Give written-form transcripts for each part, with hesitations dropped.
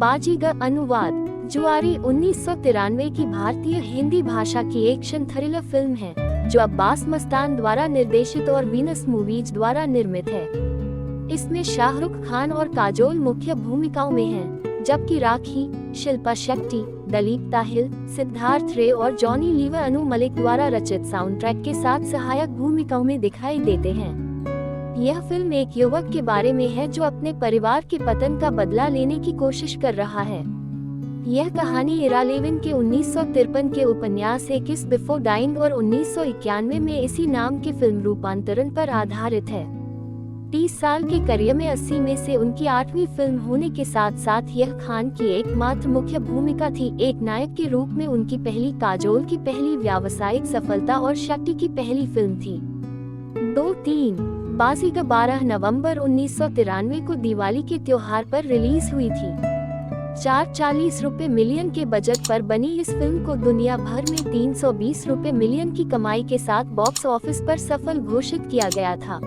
बाजीगर अनुवाद जुआरी 1993 की भारतीय हिंदी भाषा की एक्शन थ्रिलर फिल्म है जो अब्बास मस्तान द्वारा निर्देशित और वीनस मूवीज द्वारा निर्मित है। इसमें शाहरुख खान और काजोल मुख्य भूमिकाओं में हैं, जबकि राखी, शिल्पा शेट्टी, दलीप ताहिल, सिद्धार्थ रे और जॉनी लीवर अनु मलिक द्वारा रचित साउंड ट्रैक के साथ सहायक भूमिकाओं में दिखाई देते हैं। यह फिल्म एक युवक के बारे में है जो अपने परिवार के पतन का बदला लेने की कोशिश कर रहा है। यह कहानी इरा लेविन के 1953 के उपन्यास ए किस बिफोर डाइंग और 1991 में इसी नाम के फिल्म रूपांतरण पर आधारित है। 30 साल के करियर में 80 में से उनकी 8वीं फिल्म होने के साथ साथ यह खान की एकमात्र मुख्य भूमिका थी। एक नायक के रूप में उनकी पहली, काजोल की पहली व्यावसायिक सफलता और शेट्टी की पहली फिल्म थी। 2-3 बाजीगर 12 नवंबर 1993 को दिवाली के त्योहार पर रिलीज हुई थी। 440 रुपए मिलियन के बजट पर बनी इस फिल्म को दुनिया भर में 320 रुपए मिलियन की कमाई के साथ बॉक्स ऑफिस पर सफल घोषित किया गया था।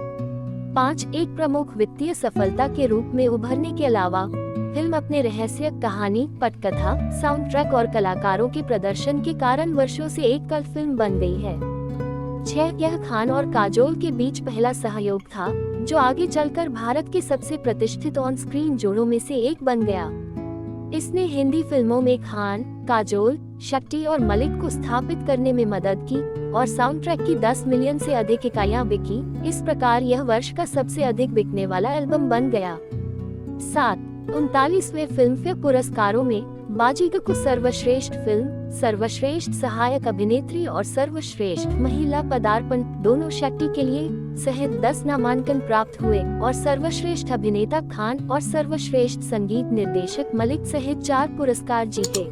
5 एक प्रमुख वित्तीय सफलता के रूप में उभरने के अलावा फिल्म अपने रहस्य, कहानी, पटकथा, साउंड ट्रैक और कलाकारों के प्रदर्शन के कारण वर्षों से एक कल्ट फिल्म बन गई है। 6 यह खान और काजोल के बीच पहला सहयोग था जो आगे चलकर भारत के सबसे प्रतिष्ठित ऑन स्क्रीन जोड़ों में से एक बन गया। इसने हिंदी फिल्मों में खान, काजोल, शेट्टी और मलिक को स्थापित करने में मदद की और साउंड ट्रैक की 10 मिलियन से अधिक इकाइयां बिकी। इस प्रकार यह वर्ष का सबसे अधिक बिकने वाला एल्बम बन गया। 7 39वें फिल्मफेयर पुरस्कारों में बाजीगर को सर्वश्रेष्ठ फिल्म, सर्वश्रेष्ठ सहायक अभिनेत्री और सर्वश्रेष्ठ महिला पदार्पण दोनों शेट्टी के लिए सहित 10 नामांकन प्राप्त हुए और सर्वश्रेष्ठ अभिनेता खान और सर्वश्रेष्ठ संगीत निर्देशक मलिक सहित 4 पुरस्कार जीते।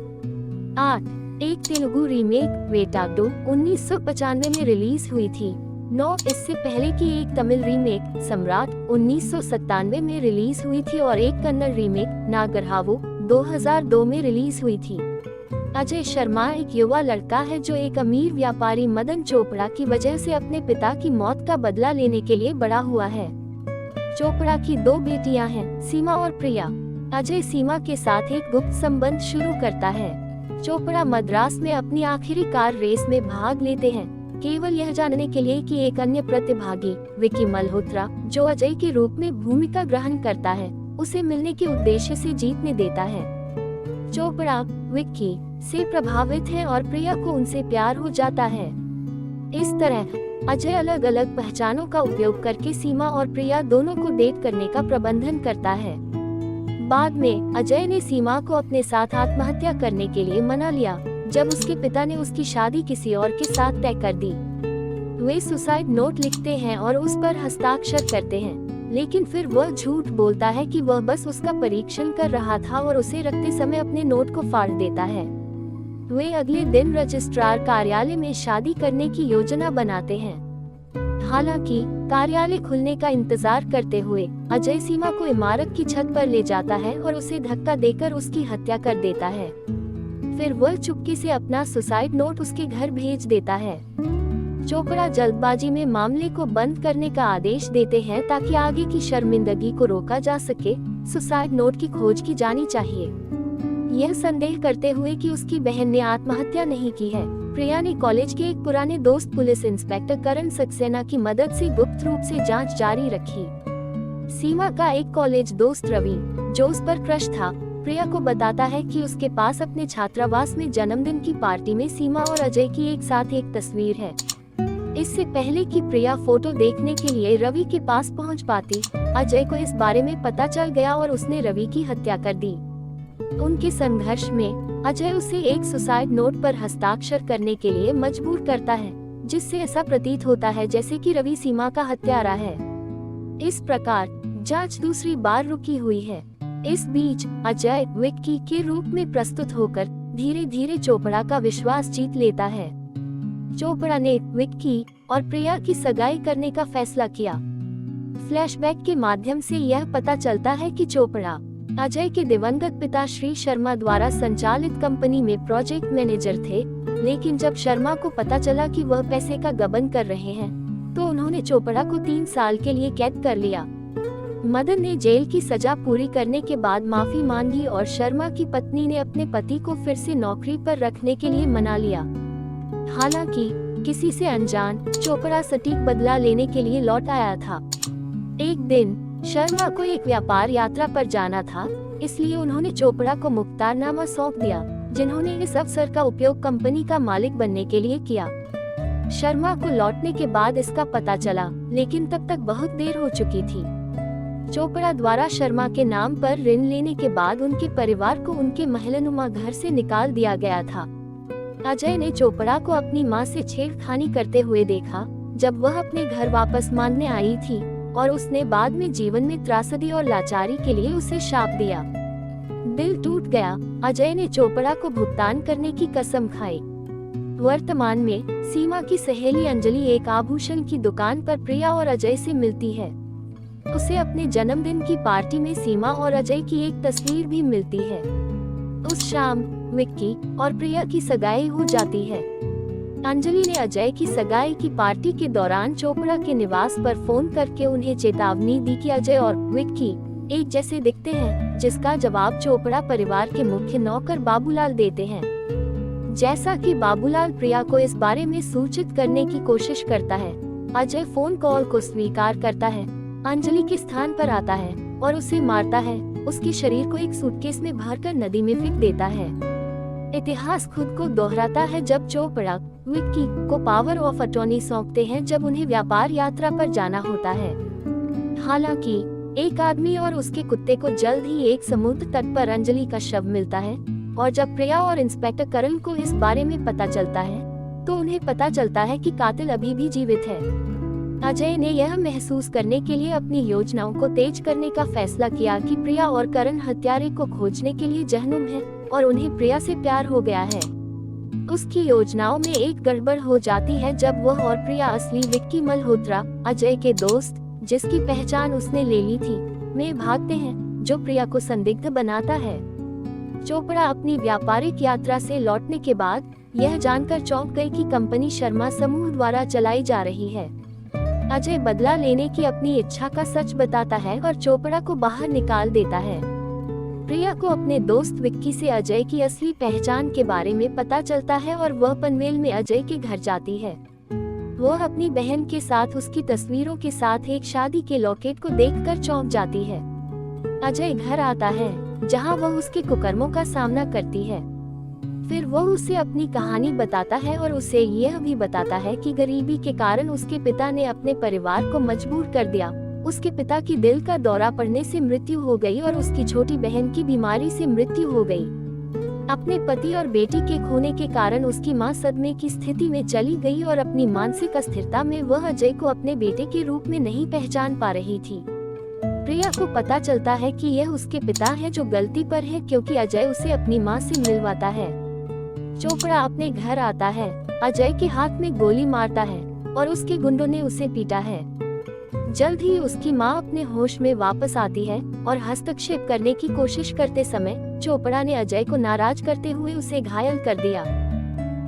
8 एक तेलुगु रीमेक वेटाडू 1995 में रिलीज हुई थी। 9 इससे पहले की एक तमिल रीमेक सम्राट 1997 में रिलीज हुई थी और एक कन्नड़ रीमेक नागरहावु 2002 में रिलीज हुई थी। अजय शर्मा एक युवा लड़का है जो एक अमीर व्यापारी मदन चोपड़ा की वजह से अपने पिता की मौत का बदला लेने के लिए बड़ा हुआ है। चोपड़ा की 2 बेटियां हैं, सीमा और प्रिया। अजय सीमा के साथ एक गुप्त संबंध शुरू करता है। चोपड़ा मद्रास में अपनी आखिरी कार रेस में भाग लेते हैं, केवल यह जानने के लिए कि एक अन्य प्रतिभागी विकी मल्होत्रा जो अजय के रूप में भूमिका ग्रहण करता है उसे मिलने के उद्देश्य से जीतने देता है। चोपड़ा विक्की से प्रभावित है और प्रिया को उनसे प्यार हो जाता है। इस तरह अजय अलग अलग पहचानों का उपयोग करके सीमा और प्रिया दोनों को डेट करने का प्रबंधन करता है। बाद में अजय ने सीमा को अपने साथ आत्महत्या करने के लिए मना लिया जब उसके पिता ने उसकी शादी किसी और के साथ तय कर दी। वे सुसाइड नोट लिखते हैं और उस पर हस्ताक्षर करते हैं, लेकिन फिर वह झूठ बोलता है कि वह बस उसका परीक्षण कर रहा था और उसे रखते समय अपने नोट को फाड़ देता है। वे अगले दिन रजिस्ट्रार कार्यालय में शादी करने की योजना बनाते हैं। हालांकि कार्यालय खुलने का इंतजार करते हुए अजय सीमा को इमारत की छत पर ले जाता है और उसे धक्का देकर उसकी हत्या कर देता है। फिर वह चुपके से अपना सुसाइड नोट उसके घर भेज देता है। चोपड़ा जल्दबाजी में मामले को बंद करने का आदेश देते हैं ताकि आगे की शर्मिंदगी को रोका जा सके। सुसाइड नोट की खोज की जानी चाहिए, यह संदेह करते हुए कि उसकी बहन ने आत्महत्या नहीं की है। प्रिया ने कॉलेज के एक पुराने दोस्त पुलिस इंस्पेक्टर करण सक्सेना की मदद से गुप्त रूप से जांच जारी रखी। सीमा का एक कॉलेज दोस्त रवि जो उस पर क्रश था, प्रिया को बताता है कि उसके पास अपने छात्रावास में जन्मदिन की पार्टी में सीमा और अजय की एक साथ एक तस्वीर है। इससे पहले कि प्रिया फोटो देखने के लिए रवि के पास पहुंच पाती, अजय को इस बारे में पता चल गया और उसने रवि की हत्या कर दी। उनके संघर्ष में अजय उसे एक सुसाइड नोट पर हस्ताक्षर करने के लिए मजबूर करता है, जिससे ऐसा प्रतीत होता है जैसे कि रवि सीमा का हत्यारा है। इस प्रकार जांच दूसरी बार रुकी हुई है। इस बीच अजय विक्की के रूप में प्रस्तुत होकर धीरे धीरे चोपड़ा का विश्वास जीत लेता है। चोपड़ा ने विक्की और प्रिया की सगाई करने का फैसला किया। फ्लैशबैक के माध्यम से यह पता चलता है कि चोपड़ा अजय के दिवंगत पिता श्री शर्मा द्वारा संचालित कंपनी में प्रोजेक्ट मैनेजर थे, लेकिन जब शर्मा को पता चला कि वह पैसे का गबन कर रहे हैं तो उन्होंने चोपड़ा को 3 साल के लिए कैद कर लिया। मदन ने जेल की सजा पूरी करने के बाद माफी मांगी और शर्मा की पत्नी ने अपने पति को फिर से नौकरी पर रखने के लिए मना लिया। हालांकि किसी से अनजान चोपड़ा सटीक बदला लेने के लिए लौट आया था। एक दिन शर्मा को एक व्यापार यात्रा पर जाना था, इसलिए उन्होंने चोपड़ा को मुख्तारनामा सौंप दिया, जिन्होंने इस अवसर का उपयोग कंपनी का मालिक बनने के लिए किया। शर्मा को लौटने के बाद इसका पता चला, लेकिन तब तक बहुत देर हो चुकी थी। चोपड़ा द्वारा शर्मा के नाम पर ऋण लेने के बाद उनके परिवार को उनके महलनुमा घर से निकाल दिया गया था। अजय ने चोपड़ा को अपनी मां से छेड़खानी करते हुए देखा जब वह अपने घर वापस मांगने आई थी, और उसने बाद में जीवन में त्रासदी और लाचारी के लिए उसे शाप दिया। दिल टूट गया। अजय ने चोपड़ा को भुगतान करने की कसम खाई। वर्तमान में सीमा की सहेली अंजलि एक आभूषण की दुकान पर प्रिया और अजय से मिलती है। उसे अपने जन्मदिन की पार्टी में सीमा और अजय की एक तस्वीर भी मिलती है। उस शाम विक्की और प्रिया की सगाई हो जाती है। अंजलि ने अजय की सगाई की पार्टी के दौरान चोपड़ा के निवास पर फोन करके उन्हें चेतावनी दी कि अजय और विक्की एक जैसे दिखते हैं, जिसका जवाब चोपड़ा परिवार के मुख्य नौकर बाबूलाल देते हैं। जैसा कि बाबूलाल प्रिया को इस बारे में सूचित करने की कोशिश करता है, अजय फोन कॉल को स्वीकार करता है, अंजलि के स्थान पर आता है और उसे मारता है। उसके शरीर को एक सूटकेस में भरकर नदी में फेंक देता है। इतिहास खुद को दोहराता है जब चोपड़ा विक्की को पावर ऑफ अटॉर्नी सौंपते हैं जब उन्हें व्यापार यात्रा पर जाना होता है। हालांकि एक आदमी और उसके कुत्ते को जल्द ही एक समुद्र तट पर अंजलि का शव मिलता है, और जब प्रिया और इंस्पेक्टर करण को इस बारे में पता चलता है तो उन्हें पता चलता है कि कातिल अभी भी जीवित है। अजय ने यह महसूस करने के लिए अपनी योजनाओं को तेज करने का फैसला किया कि प्रिया और करण हत्यारे को खोजने के लिए जहन्नुम है और उन्हें प्रिया से प्यार हो गया है। उसकी योजनाओं में एक गड़बड़ हो जाती है जब वह और प्रिया असली विक्की मल्होत्रा, अजय के दोस्त, जिसकी पहचान उसने ले ली थी, में भागते हैं, जो प्रिया को संदिग्ध बनाता है। चोपड़ा अपनी व्यापारिक यात्रा से लौटने के बाद यह जानकर चौंक गई कि कंपनी शर्मा समूह द्वारा चलाई जा रही है। अजय बदला लेने की अपनी इच्छा का सच बताता है और चोपड़ा को बाहर निकाल देता है। प्रिया को अपने दोस्त विक्की से अजय की असली पहचान के बारे में पता चलता है और वह पनवेल में अजय के घर जाती है। वह अपनी बहन के साथ उसकी तस्वीरों के साथ एक शादी के लॉकेट को देखकर चौंक जाती है। अजय घर आता है, जहां वह उसके कुकर्मों का सामना करती है। फिर वह उसे अपनी कहानी बताता है और उसे यह भी बताता है कि गरीबी के कारण उसके पिता ने अपने परिवार को मजबूर कर दिया। उसके पिता की दिल का दौरा पड़ने से मृत्यु हो गई और उसकी छोटी बहन की बीमारी से मृत्यु हो गई। अपने पति और बेटी के खोने के कारण उसकी मां सदमे की स्थिति में चली गई और अपनी मानसिक अस्थिरता में वह अजय को अपने बेटे के रूप में नहीं पहचान पा रही थी। प्रिया को पता चलता है कि यह उसके पिता है जो गलती पर है, क्योंकि अजय उसे अपनी मां से मिलवाता है। चोपड़ा अपने घर आता है, अजय के हाथ में गोली मारता है और उसके गुंडों ने उसे पीटा है। जल्द ही उसकी मां अपने होश में वापस आती है और हस्तक्षेप करने की कोशिश करते समय चोपड़ा ने अजय को नाराज करते हुए उसे घायल कर दिया।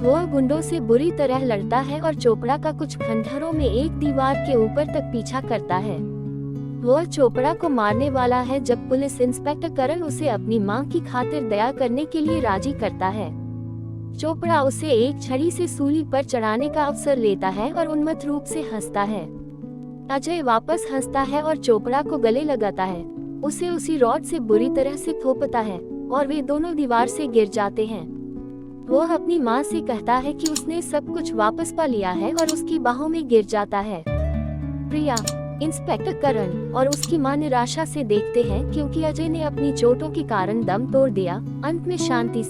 वह गुंडों से बुरी तरह लड़ता है और चोपड़ा का कुछ खंडहरों में एक दीवार के ऊपर तक पीछा करता है। वह चोपड़ा को मारने वाला है जब पुलिस इंस्पेक्टर करण उसे अपनी मां की खातिर दया करने के लिए राजी करता है। चोपड़ा उसे एक छड़ी से सूली पर चढ़ाने का अवसर लेता है और उन्मत्त रूप से हंसता है। अजय वापस हंसता है और चोपड़ा को गले लगाता है, उसे उसी रॉड से बुरी तरह से थोपता है और वे दोनों दीवार से गिर जाते हैं। वह अपनी मां से कहता है कि उसने सब कुछ वापस पा लिया है और उसकी बाहों में गिर जाता है। प्रिया, इंस्पेक्टर करण और उसकी मां निराशा से देखते हैं क्योंकि अजय ने अपनी चोटों के कारण दम तोड़ दिया। अंत में शांति